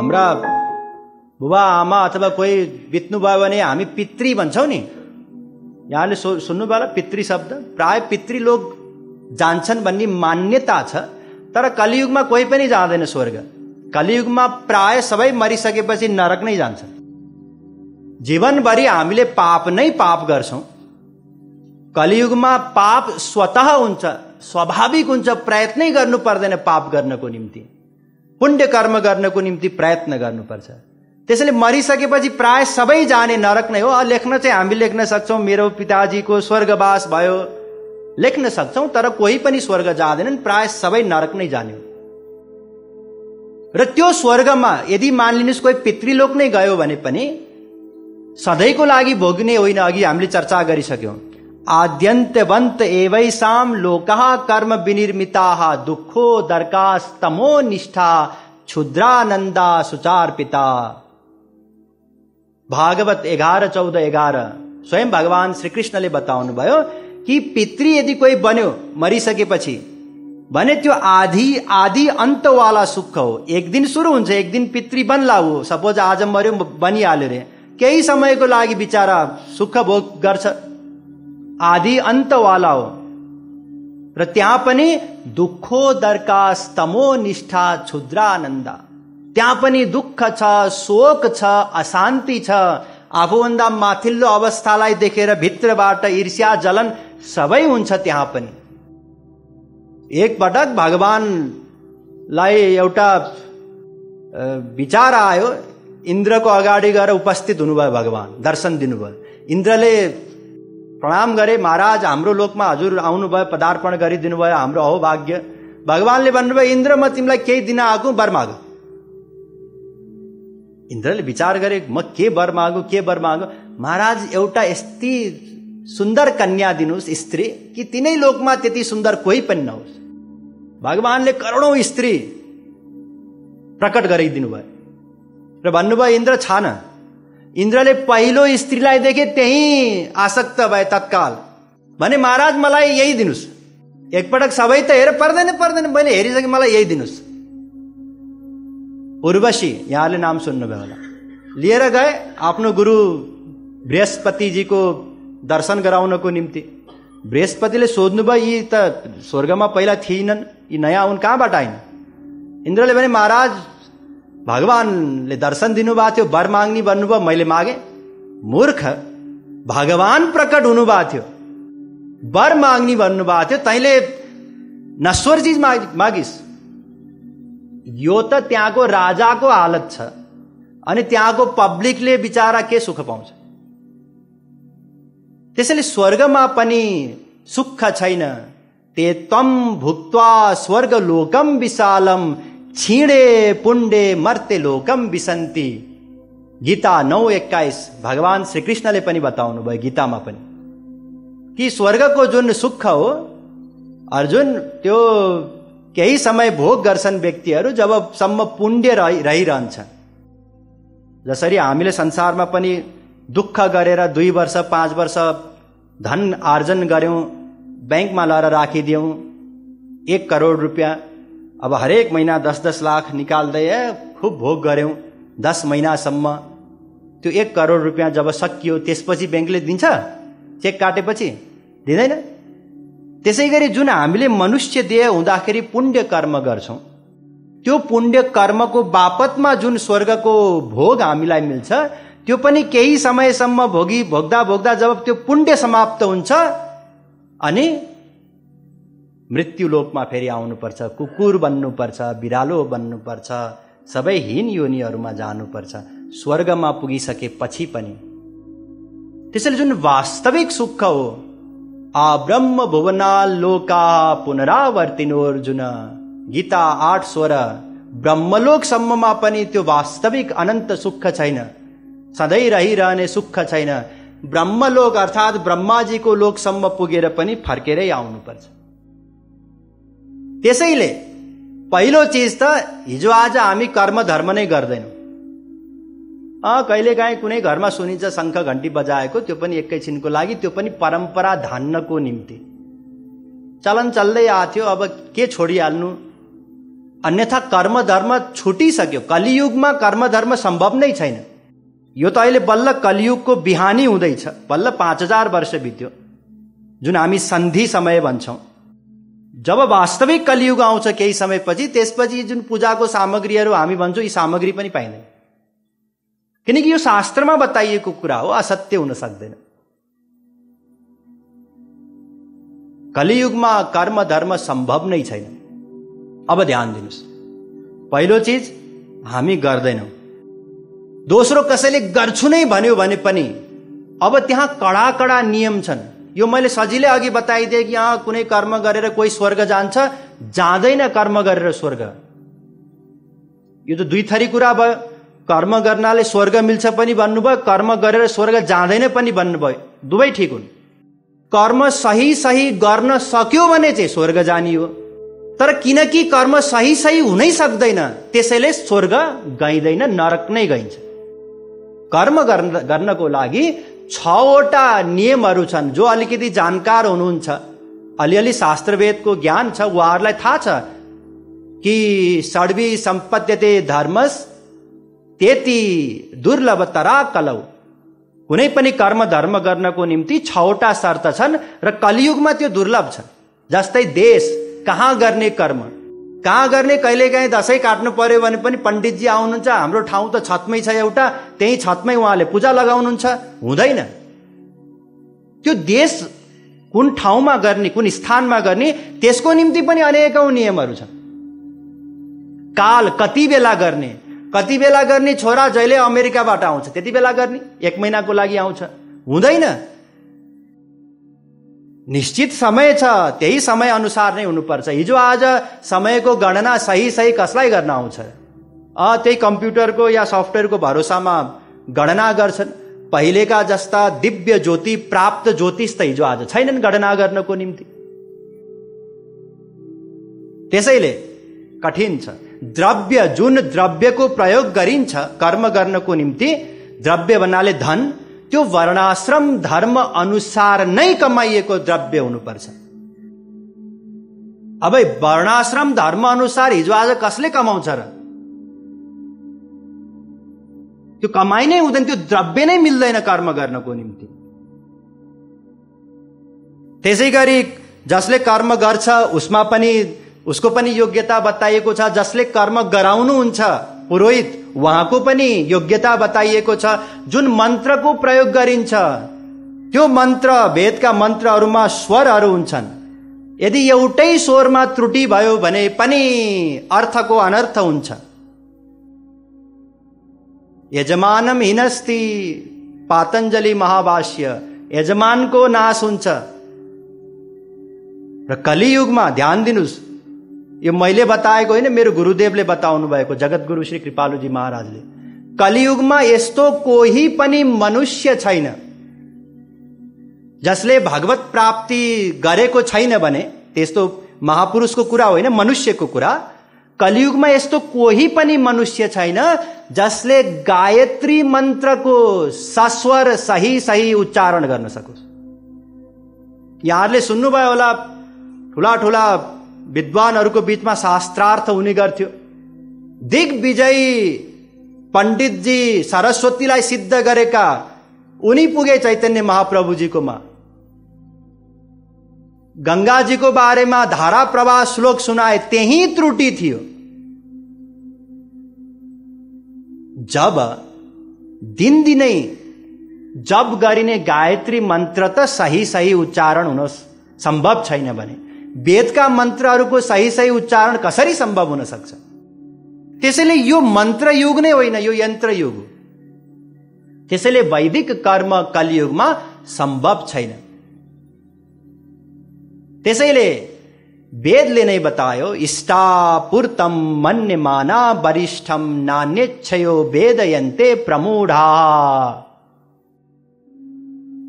हाम्रा बुबा आमा अथवा कोही बित्नुभयो भने हामी पितृ भन्छौँ नि। यहाँले सुन्नुभयो होला पितृ शब्द। प्राय पितृ लोग जान्छन् भन्ने मान्यता छ, तर कलियुगमा कोही पनि जाँदैन स्वर्ग। कलियुगमा प्राय सबै मरिसकेपछि नरक नै जान्छ। जीवनभरि हामीले पाप नै पाप गर्छौं। कलियुगमा पाप स्वतः हुन्छ, स्वाभाविक हुन्छ। प्रयत्नै गर्नु पर्दैन पाप गर्नको निम्ति, पुण्य कर्म गर्नको निम्ति प्रयत्न गर्नुपर्छ। त्यसैले मरिसकेपछि प्राय सबै जाने नरक नै हो। लेख्न चाहिँ हामी लेख्न सक्छौं मेरो पिताजीको स्वर्गवास भयो, लेख्न सक्छौं, तर कोही पनि स्वर्ग जाँदैनन्, प्राय सबै नरक नै जाने हो। र त्यो स्वर्गमा यदि मानिलिनुस् कोही पितृलोक नै गयो भने पनि सधैँको लागि भोग्ने होइन। अघि हामीले चर्चा गरिसक्यौं, आद्यन्तवन्त एवैसाम लोकः कर्म विनिर्मिताः दुःखो दर्कास्तमो निष्ठा क्षुद्रानन्दा सुचार्पिता। भागवत 11:14-11 स्वयं भगवान श्री कृष्णले बताउनु भयो कि पितृ यदि कोही बन्यो मरिसकेपछि भने त्यो आदि अन्तवाला सुख हो। एक दिन सुरु हुन्छ, एक दिन पितृ बन्ला हो। सपोज आज मर्यो, बनिहाल्यो रे, केही समयको लागि बिचारा सुख भोग गर्छ, आदि अन्तवाला हो। र त्यहाँ पनि दुःखो दर्कास्तमो निष्ठा क्षुद्रानन्दा, त्यहाँ पनि दुःख छ, शोक छ, अशान्ति छ। आफूभन्दा माथिल्लो अवस्थालाई देखेर भित्रबाट ईर्ष्या जलन सबै हुन्छ त्यहाँ पनि। एक पटक भगवानलाई एउटा विचार आयो, इन्द्रको अगाडि गएर उपस्थित हुनुभयो, भगवान दर्शन दिनुभयो। इन्द्रले प्रणाम गरे, महाराज हाम्रो लोकमा हजुर आउनुभयो, पदार्पण गरिदिनु भयो, हाम्रो अहोभाग्य। भगवानले भन्नुभयो, इन्द्र म तिमीलाई केही दिन आएको वर माग। इन्द्रले विचार गरे, म के वर मागु, के वर मागु? महाराज एउटा यस्ती सुन्दर कन्या दिनुहोस्, स्त्री, कि तिनै लोकमा त्यति सुन्दर कोही पनि नहोस्। भगवानले करोडौं स्त्री प्रकट गरिदिनु भयो र भन्नुभयो इन्द्र छान। इन्द्रले पहिलो स्त्रीलाई देखे त्यही आसक्त भए तत्काल। भने महाराज मलाई यही दिनुहोस्। एकपटक सबै त हेर, पर्दैन, मैले हेरिसके, मलाई यही दिनुहोस्। उर्वशी, यहाँले नाम सुन्नुभयो होला, लिएर गए आफ्नो गुरु बृहस्पतिजीको दर्शन गराउनको निम्ति। बृहस्पतिले सोध्नुभयो, यी त स्वर्गमा पहिला थिएनन्, यी नयाँ हुन्, कहाँबाट आइन? इन्द्रले भने महाराज भगवानले दर्शन दिनुभएको थियो, वर माग्ने भन्नुभयो, मैले मागे। मूर्ख, भगवान प्रकट हुनुभएको थियो, वर माग्ने भन्नुभएको थियो, तैँले नश्वर चिज मागिस्। यो त त्यहाँको राजाको हालत छ, अनि त्यहाँको पब्लिकले बिचारा के सुख पाउँछ? त्यसैले स्वर्गमा पनि सुख छैन। ते तम भुक्त्वा स्वर्ग लोकम विशालम क्षीणे पुण्डे मर्ते लोकम विसन्ति। गीता 9:21 भगवान श्री कृष्णले पनि बताउनु भयो गीतामा पनि कि स्वर्गको जुन सुख हो अर्जुन, त्यो केही समय भोग गर्छन् व्यक्तिहरू जबसम्म पुण्य रहिरहन्छ। जसरी हामीले संसारमा पनि दुःख गरेर 2 वर्ष 5 वर्ष धन आर्जन गर्यौं, बैंकमा लगाएर राखिदियौं 1 करोड रुपियाँ, अब हरेक महिना 10-10 लाख निकाल्दै खूब भोग गर्यौं 10 महिनासम्म। त्यो 1 करोड रुपियाँ जब सकियो त्यसपछि बैंकले दिन्छ? चेक काटेपछि दिँदैन। त्यसैगरी जुन हामीले मनुष्य देह हुँदाखेरि पुण्य कर्म गर्छौं, त्यो पुण्य कर्मको बापतमा जुन स्वर्गको भोग हामीलाई मिल्छ, त्यो पनि केही समयसम्म भोग्दा जब त्यो पुण्य समाप्त हुन्छ अनि मृत्यु लोकमा फेरि आउनुपर्छ, कुकुर बन्नुपर्छ, बिरालो बन्नुपर्छ, सबै हीन योनिहरूमा जानुपर्छ स्वर्गमा पुगिसकेपछि पनि। त्यसैले जुन वास्तविक सुख हो, आब्रह्म भुवना लोका पुनरावर्तिनोर्जुन, गीता 8:16, ब्रह्मलोकसम्ममा पनि त्यो वास्तविक अनन्त सुख छैन, सधैँ रहिरहने सुख छैन। ब्रह्मलोक अर्थात् ब्रह्माजीको लोकसम्म पुगेर पनि फर्केरै आउनुपर्छ। त्यसैले पहिलो चीज त हिजो आज हामी कर्म धर्म नै गर्दैनौं। कहिलेकाहीँ कुनै घरमा सुनिन्छ शङ्ख घण्टी बजाएको, त्यो पनि एकैछिनको लागि, त्यो पनि परम्परा धान्नको निम्ति चलन चल्दै आथ्यो। अब के छोडिहाल्नु, अन्यथा कर्म धर्म छुटिसक्यो। कलियुगमा कर्म धर्म सम्भव नै छैन। यो त अहिले बल्ल कलियुगको बिहानी हुँदैछ, बल्ल 5000 वर्ष बित्यो, जुन हामी सन्धि समय भन्छौं। जब वास्तविक कलियुग आउँछ केही समयपछि, त्यसपछि जुन पूजाको सामग्रीहरू हामी भन्छौं, यी सामग्री पनि पाइँदैन, किनकि यो शास्त्रमा बताइएको कुरा हो, असत्य हुन सक्दैन। कलियुगमा कर्म धर्म सम्भव नै छैन। अब ध्यान दिनुस्, पहिलो चीज हामी गर्दैनौं। दोस्रो, कसैले गर्छु नै भन्यो भने पनि अब त्यहाँ कडा कडा नियम छन्। यो मैले सजिलै अघि बताइदिए कि यहाँ कुनै कर्म गरेर कोही स्वर्ग जान्छ, जाँदैन कर्म गरेर स्वर्ग। यो त दुई थरी कुरा भयो। कर्म गर्नाले स्वर्ग मिल्छ पनि भन्नुभयो, कर्म गरेर स्वर्ग जाँदैन पनि भन्नुभयो, दुवै ठिक हुन्। कर्म सही सही गर्न सक्यो भने चाहिँ स्वर्ग जानी हो, तर किनकि कर्म सही सही हुनै सक्दैन, त्यसैले स्वर्ग गइँदैन, नरक नै गइन्छ। कर्म गर्नको लागि 6वटा नियमहरू छन्। जो अलिकति जानकार हुनुहुन्छ, अलिअलि शास्त्रवेदको ज्ञान छ, उहाँहरूलाई थाहा छ कि षड्वी सम्पद्यते धर्मस् त्यति दुर्लभतरा कलौ। कुनै पनि कर्म धर्म गर्नको निम्ति 6वटा शर्त छन् र कलियुगमा त्यो दुर्लभ छ। जस्तै देश, कहाँ गर्ने कर्म, कहाँ गर्ने। कहिलेकाहीँ दशैं काट्नु पर्यो भने पनि पण्डितजी आउनुहुन्छ, हाम्रो ठाउँ त छतमै छ एउटा, त्यही छतमै उहाँले पूजा लगाउनुहुन्छ, हुँदैन। त्यो देश कुन ठाउँमा गर्ने, कुन स्थानमा गर्ने, त्यसको निम्ति पनि अनेकौं नियमहरू छन्। काल, कति बेला गर्ने, कति बेला गर्ने। छोरा जहिले अमेरिकाबाट आउँछ त्यति बेला गर्ने, 1 महिनाको लागि आउँछ, हुँदैन। निश्चित समय छ, त्यही समय अनुसार नै हुनुपर्छ। हिजो आज समयको गणना सही सही कसलाई गर्न आउँछ? त्यही कम्प्युटरको या सफ्टवेयरको भरोसामा गणना गर्छन्। पहिलेका जस्ता दिव्य ज्योति प्राप्त ज्योतिष त हिजो आज छैनन् गणना गर्नको निम्ति। त्यसैले कठिन छ। द्रव्य, जुन द्रव्यको प्रयोग गरिन्छ कर्म गर्नको निम्ति, द्रव्य भन्नाले धन, त्यो वर्णाश्रम धर्म अनुसार नै कमाइएको द्रव्य हुनुपर्छ। अब वर्णाश्रम धर्म अनुसार हिजो आज कसले कमाउँछ र? त्यो कमाइ नै हुँदैन, त्यो द्रव्य नै मिल्दैन कर्म गर्नको निम्ति। त्यसै गरी जसले कर्म गर्छ उसमा पनि उसको पनि योग्यता बताइएको छ। जसले कर्म गराउनुहुन्छ पुरोहित, उहाँको पनि योग्यता बताइएको छ। जुन मन्त्रको प्रयोग गरिन्छ, त्यो मन्त्र, वेदका मन्त्रहरूमा स्वरहरू हुन्छन्। यदि एउटै स्वरमा त्रुटि भयो भने पनि अर्थको अनर्थ हुन्छ। यजमानम हिनस्ति, पातञ्जलि महाभाष्य, यजमानको नाश हुन्छ। र कलियुगमा ध्यान दिनुस्, यो मैले बताएको होइन, मेरो गुरुदेवले बताउनु भएको, जगतगुरु श्री कृपालुजी महाराजले। कलियुगमा यस्तो कोही पनि मनुष्य छैन जसले भगवत प्राप्ति गरेको छैन भने, त्यस्तो महापुरुषको कुरा होइन, मनुष्यको कुरा। कलियुगमा यस्तो कोही पनि मनुष्य छैन जसले गायत्री मन्त्रको सस्वर सही सही उच्चारण गर्न सकोस्। यहाँहरूले सुन्नुभयो होला, ठुला ठुला विद्वानहरूको बीचमा शास्त्रार्थ हुने गर्थ्यो। दिग्विजयी पण्डितजी सरस्वतीलाई सिद्ध गरेका उनी पुगे चैतन्य महाप्रभुजीकोमा। गंगाजीको बारेमा धारा प्रवाह श्लोक सुनाए, त्यही त्रुटि थियो। जब दिनदिनै जप गरिने गायत्री मन्त्र त सही सही उच्चारण हुन सम्भव छैन भने वेदका मन्त्रहरूको सही सही उच्चारण कसरी सम्भव हुन सक्छ? त्यसैले यो मन्त्र युग नै होइन, यो यन्त्र युग हो। त्यसैले वैदिक कर्म कलियुगमा सम्भव छैन। त्यसैले वेदले नै बतायो, इष्टापूर्तम मन्यमाना वरिष्ठम नान्यच्छयो वेदयन्ते प्रमूढा।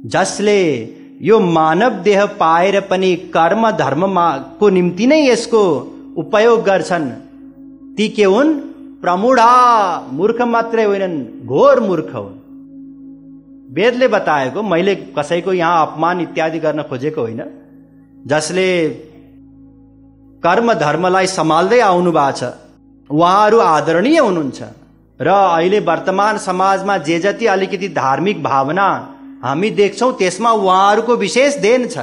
जसले यो मानव देह पाएर पनि कर्म धर्ममा को निम्ति नै यसको उपयोग गर्छन्, ती के हुन्? प्रमूढा, मूर्ख मात्रै होइनन्, घोर मूर्ख हुन्। वेदले बताएको, मैले कसैको यहाँ अपमान इत्यादि गर्न खोजेको होइन। जसले कर्म धर्मलाई सम्हाल्दै आउनु भएको छ। उहाँहरू आदरणीय हुनुहुन्छ र अहिले वर्तमान समाजमा जे जति अलिकति धार्मिक भावना हामी देख्छौं त्यसमा उहाँहरूको विशेष देन छ।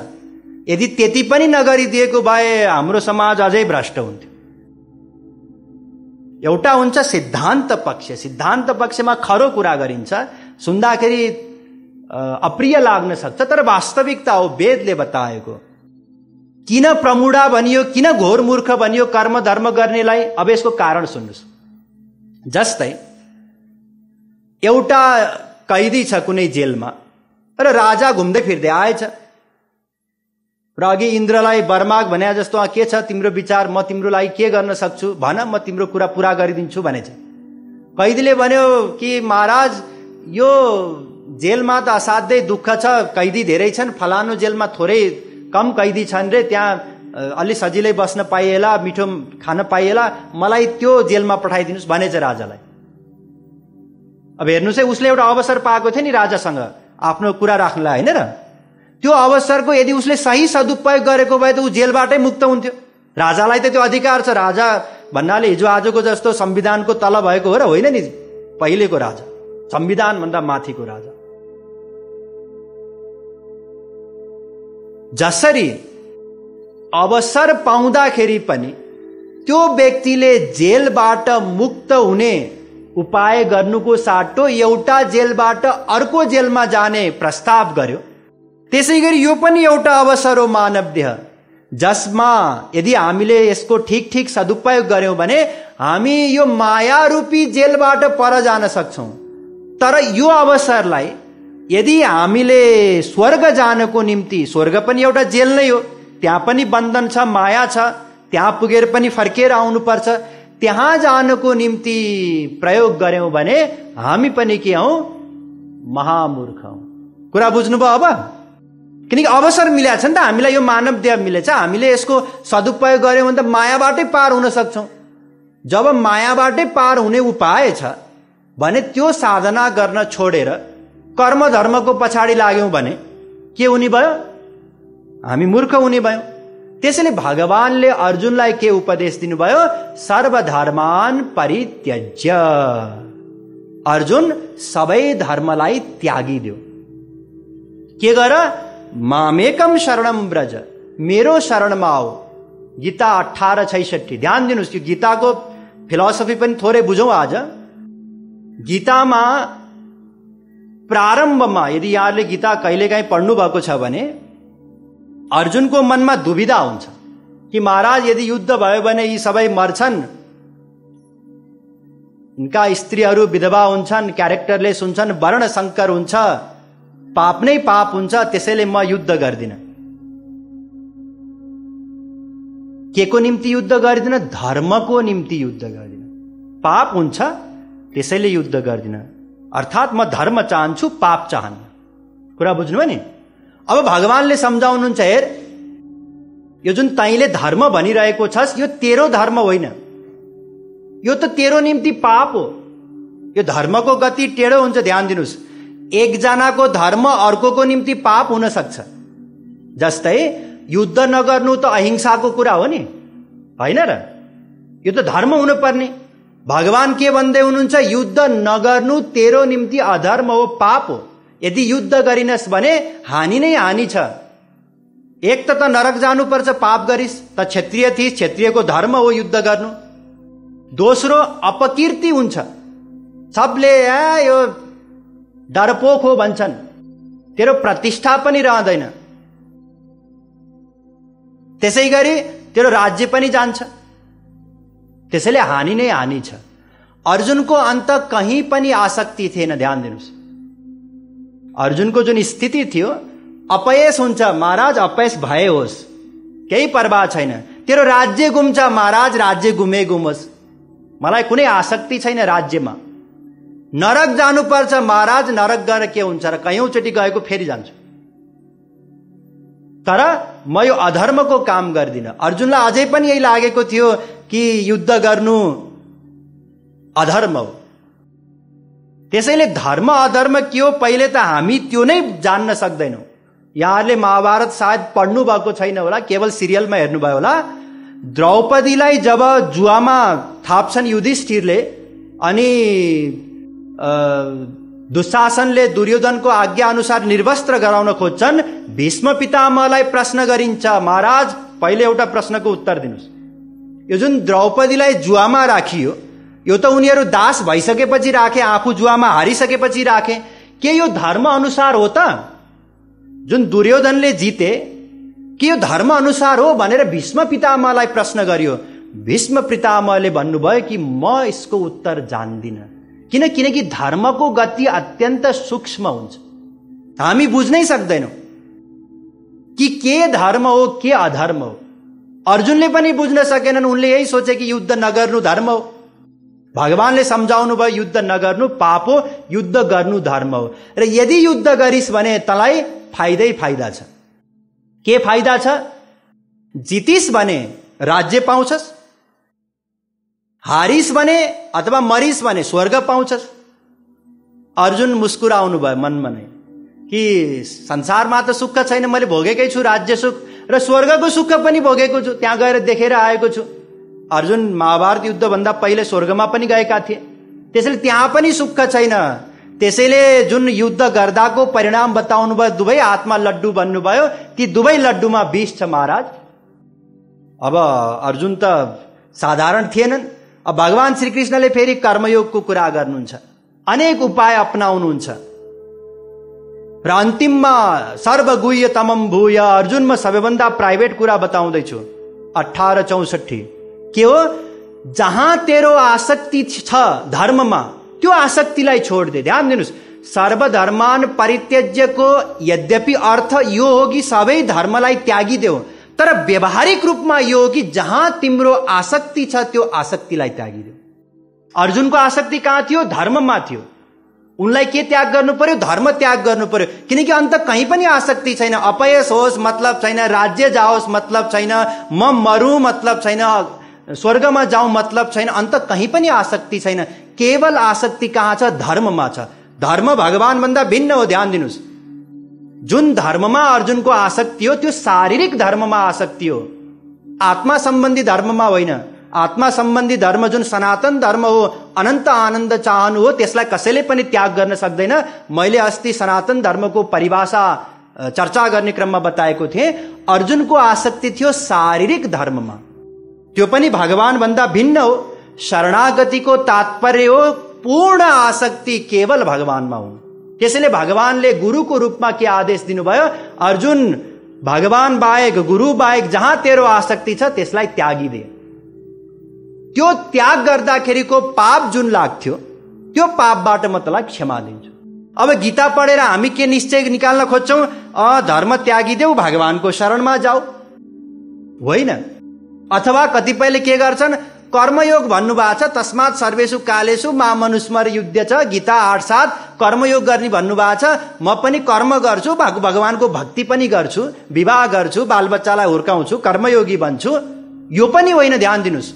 यदि त्यति पनि नगरिदिएको भए हाम्रो समाज अझै भ्रष्ट हुन्थ्यो। एउटा हुन्छ सिद्धान्त पक्ष। सिद्धान्त पक्षमा खरो कुरा गरिन्छ, सुन्दाखेरि अप्रिय लाग्न सक्छ, तर वास्तविकता हो, वेदले बताएको। किन प्रमुढा भनियो, किन घोर मूर्ख भनियो कर्म धर्म गर्नेलाई? अब यसको कारण सुन्नुस्। जस्तै एउटा कैदी छ कुनै जेलमा र राजा घुम्दै फिर्दै आएछ र अघि इन्द्रलाई बरमाग भने जस्तो के छ तिम्रो विचार, म तिम्रो लागि के गर्न सक्छु भन, म तिम्रो कुरा पूरा गरिदिन्छु भनेछ। कैदीले भन्यो कि महाराज यो जेलमा त असाध्यै दुःख छ, कैदी धेरै छन्, फलानु जेलमा थोरै कम कैदी छन् रे, त्यहाँ अलि सजिलै बस्न पाइएला, मिठो खान पाइएला, मलाई त्यो जेलमा पठाइदिनुस् भनेछ राजालाई। अब हेर्नुस् है, उसले एउटा अवसर पाएको थियो नि राजासँग आफ्नो कुरा राख्नलाई, होइन र? त्यो अवसरको यदि उसले सही सदुपयोग गरेको भए त ऊ जेलबाटै मुक्त हुन्थ्यो। राजालाई त त्यो अधिकार छ। राजा भन्नाले हिजो आजको जस्तो संविधानको तल भएको हो र होइन नि, पहिलेको राजा, संविधान भन्दा माथिको राजा। जसरी अवसर पाउँदाखेरि पनि त्यो व्यक्तिले जेलबाट मुक्त हुने उपाय गर्नुको साटो एउटा जेलबाट अर्को जेलमा जाने प्रस्ताव गर्यो, त्यसैगरी यो पनि एउटा अवसर हो मानव देह, जसमा यदि हामीले यसको ठीक ठीक सदुपयोग गर्यौं भने हामी यो माया रूपी जेलबाट पर जान सक्छौं। तर यो अवसरलाई यदि हामीले स्वर्ग जानको निम्ति, स्वर्ग पनि एउटा जेल नै हो, त्यहाँ पनि बन्धन छ, माया छ, त्यहाँ पुगेर पनि फर्केर आउनुपर्छ, त्यहाँ जानको निम्ति प्रयोग गर्यौं भने हामी पनि के हौं? महामूर्ख हौं। कुरा बुझ्नुभयो अब? किनकि अवसर मिलेको छ नि त हामीलाई, यो मानव देह मिलेछ, हामीले यसको सदुपयोग गर्यौं भने त मायाबाटै पार हुन सक्छौं। जब मायाबाटै पार हुने उपाय छ भने त्यो साधना गर्न छोडेर कर्म धर्मको पछाडि लाग्यौं भने के हुने भयो? हामी मूर्ख हुने भयौं। त्यसैले भगवानले अर्जुनलाई के उपदेश दिनुभयो? सर्वधर्मान परित्यज्य। अर्जुन सबै धर्मलाई त्यागिदेऊ। के गर? मामेकम शरणम व्रज, मेरो शरणमा आऊ। गीता 18:66। ध्यान दिनुस्, यो गीताको फिलोसफी पनि थोरै बुझौं आज। गीतामा प्रारम्भमा यदि यहाँले गीता कहिलेकाहीँ पढ्नु भएको छ भने अर्जुनको मनमा दुविधा हुन्छ कि महाराज यदि युद्ध भयो भने यी सबै मर्छन्, यिनका स्त्रीहरू विधवा हुन्छन्, क्यारेक्टरलेस हुन्छन्, वर्ण संकर हुन्छ, पाप नै पाप हुन्छ, त्यसैले म युद्ध गर्दिन। के को निम्ति युद्ध गर्दिन? धर्मको निम्ति युद्ध गर्दिन। पाप हुन्छ त्यसैले युद्ध गर्दिन, अर्थात् म धर्म चाहन्छु, पाप चाहन्न। कुरा बुझ्नुभयो नि? अब भगवानले सम्झाउनुहुन्छ, हेर यो जुन तैँले धर्म भनिरहेको छस् यो तेरो धर्म होइन, यो त तेरो निम्ति पाप हो। यो धर्मको गति टेढो हुन्छ। ध्यान दिनुस्, एकजनाको धर्म अर्कोको निम्ति पाप हुन सक्छ। जस्तै युद्ध नगर्नु त अहिंसाको कुरा हो नि, होइन र? यो त धर्म हुनुपर्ने। भगवान के भन्दै हुनुहुन्छ? युद्ध नगर्नु तेरो निम्ति अधर्म हो, पाप हो। यदि युद्ध गरिनस् भने हानि नै हानि छ। एक त नरक जानुपर्छ पाप गरिस्, त क्षत्रिय थिइस्, क्षत्रियको धर्म हो युद्ध गर्नु। दोस्रो अपकीर्ति हुन्छ, सबले यो डरपोक हो भन्छन्, तेरो प्रतिष्ठा पनि रहँदैन, त्यसैगरी तेरो राज्य पनि जान्छ, त्यसैले हानि नै हानि छ। अर्जुनको अन्त कहीँ पनि आसक्ति थिएन। ध्यान दिनुस्, अर्जुनको जुन स्थिति थियो, अपयश हुन्छ महाराज, अपयश भए होस्, केही परवाह छैन। तेरो राज्य गुम्छ महाराज, राज्य गुमे गुमोस्, मलाई कुनै आसक्ति छैन राज्यमा। नरक जानुपर्छ महाराज, नरक गएर के हुन्छ र? कयौंचोटि गएको फेरि जान्छु, तर म यो अधर्मको काम गर्दिन। अर्जुनलाई अझै पनि यही लागेको थियो कि युद्ध गर्नु अधर्म हो। त्यसैले धर्म अधर्म के हो पहिले त हामी त्यो नै जान्न सक्दैनौं। यहाँहरूले महाभारत सायद पढ्नु भएको छैन होला, केवल सिरियलमा हेर्नुभयो होला। द्रौपदीलाई जब जुवामा थाप्छन् युधिष्ठिरले अनि दुशासनले दुर्योधनको आज्ञा अनुसार निर्वस्त्र गराउन खोज्छन्, भीष्म पितामहलाई प्रश्न गरिन्छ, महाराज पहिले एउटा प्रश्नको उत्तर दिनुस्। यो जुन द्रौपदीलाई जुवामा राखियो, यो त उनीहरू दास भइसकेपछि राखे, आफू जुवामा हारिसकेपछि राखे। के यो धर्म अनुसार हो त? जुन दुर्योधनले जिते, के यो धर्म अनुसार हो भनेर भीष्म पितामहलाई प्रश्न गरियो। भीष्म पितामहले भन्नुभयो कि म यसको उत्तर जान्दिनँ, किनकि धर्मको गति अत्यन्त सूक्ष्म हुन्छ, हामी बुझ्नै सक्दैनौँ कि के धर्म हो के अधर्म हो। अर्जुनले पनि बुझ्न सकेनन्, उनले यही सोचे कि युद्ध नगर्नु धर्म हो। भगवानले सम्झाउनु भयो युद्ध नगर्नु पाप हो, युद्ध गर्नु धर्म हो। र यदि युद्ध गरिस् भने तँलाई फाइदै फाइदा छ। के फाइदा छ? जितिस् भने राज्य पाउँछस्, हारिस् भने अथवा मरिस् भने स्वर्ग पाउँछस्। अर्जुन मुस्कुराउनु भयो मनमा नै कि संसारमा त सुख छैन, मैले भोगेकै छु राज्य सुख र स्वर्गको सुख पनि भोगेको छु, त्यहाँ गएर देखेर आएको छु। अर्जुन महाभारत युद्धभन्दा पहिले स्वर्गमा पनि गएका थिए, त्यसैले त्यहाँ पनि सुख छैन। त्यसैले जुन युद्ध गर्दाको परिणाम बताउनु भयो, दुवै हातमा लड्डु बन्नुभयो, ती दुवै लड्डुमा विष छ महाराज। अब अर्जुन त साधारण थिएनन्। अब भगवान श्रीकृष्णले फेरि कर्मयोगको कुरा गर्नुहुन्छ, अनेक उपाय अपनाउनुहुन्छ र अन्तिममा सर्वगुह्यतमं भूय, अर्जुन म सबैभन्दा प्राइभेट कुरा बताउँदैछु। 1864 के हो? जहाँ तेरो आसक्ति छ धर्ममा, त्यो आसक्तिलाई छोड दे। ध्यान दिनुस्, सर्वधर्मान परित्यज्यको यद्यपि अर्थ यो हो कि सबै धर्मलाई त्यागिदेऊ, तर व्यवहारिक रूपमा यो हो कि जहाँ तिम्रो आसक्ति छ त्यो आसक्तिलाई त्यागिदेऊ। अर्जुनको आसक्ति कहाँ थियो? धर्ममा थियो। उनलाई के त्याग गर्नु पर्यो? धर्म त्याग गर्नु पर्यो, किनकि अन्त कहीँ पनि आसक्ति छैन। अपयश होस् मतलब छैन, राज्य जाओस् मतलब छैन, म मरु मतलब छैन, स्वर्गमा जाउँ मतलब छैन, अन्त कहीँ पनि आसक्ति छैन। केवल आसक्ति कहाँ छ? धर्ममा छ। धर्म भगवान भन्दा भिन्न हो। ध्यान दिनुस्, जुन धर्ममा अर्जुनको आसक्ति हो त्यो शारीरिक धर्ममा आसक्ति हो, आत्मा सम्बन्धी धर्ममा होइन। आत्मा सम्बन्धी धर्म जुन सनातन धर्म हो, अनन्त आनन्द चाहनु हो, त्यसलाई कसैले पनि त्याग गर्न सक्दैन। मैले अस्ति सनातन धर्मको परिभाषा चर्चा गर्ने क्रममा बताएको थिएँ। अर्जुनको आसक्ति थियो शारीरिक धर्ममा, त्यो पनि भगवान भन्दा भिन्न हो। शरणागतिको तात्पर्य हो पूर्ण आसक्ति केवल भगवानमा हो। त्यसैले भगवानले गुरुको रूपमा के आदेश दिनुभयो? अर्जुन, भगवान बाहेक, गुरु बाहेक जहाँ तेरो आसक्ति छ त्यसलाई त्यागिदे। त्यो त्याग गर्दाखेरिको पाप जुन लाग्थ्यो, त्यो पापबाट म तँलाई क्षमा दिन्छु। अब गीता पढेर हामी के निश्चय निकाल्न खोज्छौँ? धर्म त्यागिदेऊ, भगवानको शरणमा जाऊ, होइन। अथवा कतिपयले के गर्छन्? कर्मयोग भन्नुभएको छ, तस्मात् सर्वेषु कालेषु मामनुस्मर युद्ध छ, गीता 8:7 कर्मयोग गर्ने भन्नुभएको छ। म पनि कर्म गर्छु, भगवानको भक्ति पनि गर्छु, विवाह गर्छु, बालबच्चालाई हुर्काउँछु, कर्मयोगी बन्छु, यो पनि होइन। ध्यान दिनुस्,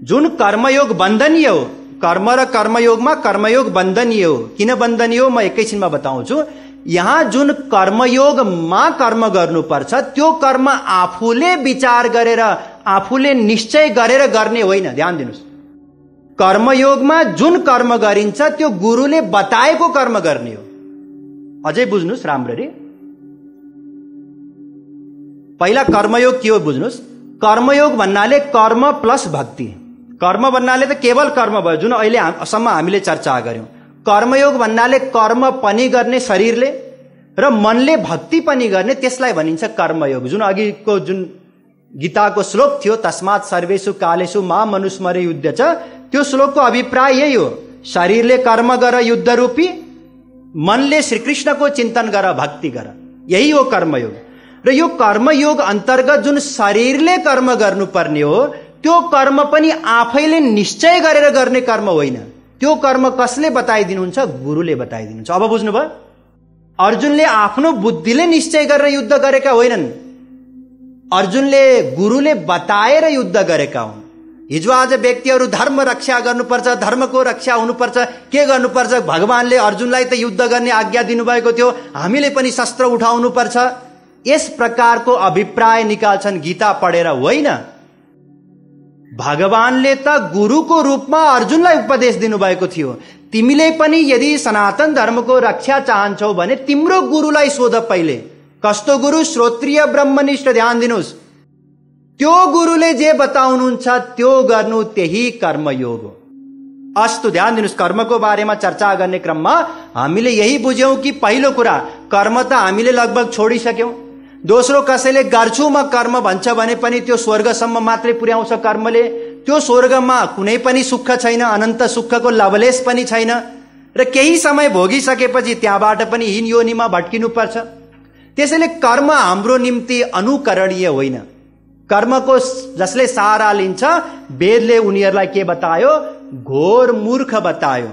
जुन कर्मयोग बन्धनीय हो, कर्म र कर्मयोगमा कर्मयोग बन्धनीय हो। किन बन्धनीय हो म एकैछिनमा बताउँछु। यहाँ जुन कर्मयोगमा कर्म गर्नुपर्छ त्यो कर्म आफूले विचार गरेर, आफूले निश्चय गरेर गर्ने होइन। ध्यान दिनुस्, कर्मयोगमा जुन कर्म गरिन्छ त्यो गुरुले बताएको कर्म गर्ने हो। अझै बुझ्नुस् राम्ररी, पहिला कर्मयोग के हो बुझ्नुस्। कर्मयोग भन्नाले कर्म प्लस भक्ति। कर्म भन्नाले त केवल कर्म भयो, जुन अहिलेसम्म हामीले चर्चा गर्यौं। कर्मयोग भन्नाले कर्म पनि गर्ने शरीरले र मनले भक्ति पनि गर्ने, त्यसलाई भनिन्छ कर्मयोग। जुन अघिको जुन गीताको श्लोक थियो, तस्मात् सर्वेषु कालेषु माम अनुस्मर युद्ध छ, त्यो श्लोकको अभिप्राय यही हो। शरीरले कर्म गर युद्ध रूपी, मनले श्रीकृष्णको चिन्तन गर, भक्ति गर, यही हो कर्मयोग। र यो कर्मयोग अन्तर्गत जुन शरीरले कर्म गर्नुपर्ने हो त्यो कर्म पनि आफैले निश्चय गरेर गर्ने कर्म होइन। त्यो कर्म कसले बताइदिनुहुन्छ? गुरुले बताइदिनुहुन्छ। अब बुझ्नुभयो? अर्जुनले आफ्नो बुद्धिले निश्चय गरेर युद्ध गरेका होइनन्, अर्जुनले गुरुले बताएर युद्ध गरेका हुन्। हिजो आज व्यक्तिहरू धर्म रक्षा गर्नुपर्छ, धर्मको रक्षा हुनुपर्छ, के गर्नुपर्छ? भगवानले अर्जुनलाई त युद्ध गर्ने आज्ञा दिनुभएको थियो, हामीले पनि शस्त्र उठाउनुपर्छ, यस प्रकारको अभिप्राय निकाल्छन् गीता पढेर होइन। भगवानले त गुरुको रूपमा अर्जुनलाई उपदेश दिनुभएको थियो, तिमीले पनि यदि सनातन धर्मको रक्षा चाहन्छौ भने तिम्रो गुरुलाई सोध पहिले। कस्तो गुरु? श्रोत्रिय ब्रह्मनिष्ठ। ध्यान दिनुस्, त्यो गुरुले जे बताउनुहुन्छ त्यो गर्नु, त्यही कर्मयोग हो। अस्तु, ध्यान दिनुस्, कर्मको बारेमा चर्चा गर्ने क्रममा हामीले यही बुझ्यौं कि पहिलो कुरा, कर्म त हामीले लगभग छोडिसक्यौं। दोस्रो, कसैले गर्छु म कर्म भन्छ भने पनि त्यो स्वर्गसम्म मात्रै पुर्याउँछ कर्मले। त्यो स्वर्गमा कुनै पनि सुख छैन, अनन्त सुखको लवलेश पनि छैन र केही समय भोगिसकेपछि त्यहाँबाट पनि हीन योनिमा भट्किनु पर्छ। त्यसैले कर्म हाम्रो निम्ति अनुकरणीय होइन। कर्मको जसले सहारा लिन्छ, वेदले उनीहरूलाई के बतायो? घोर मूर्ख बतायो।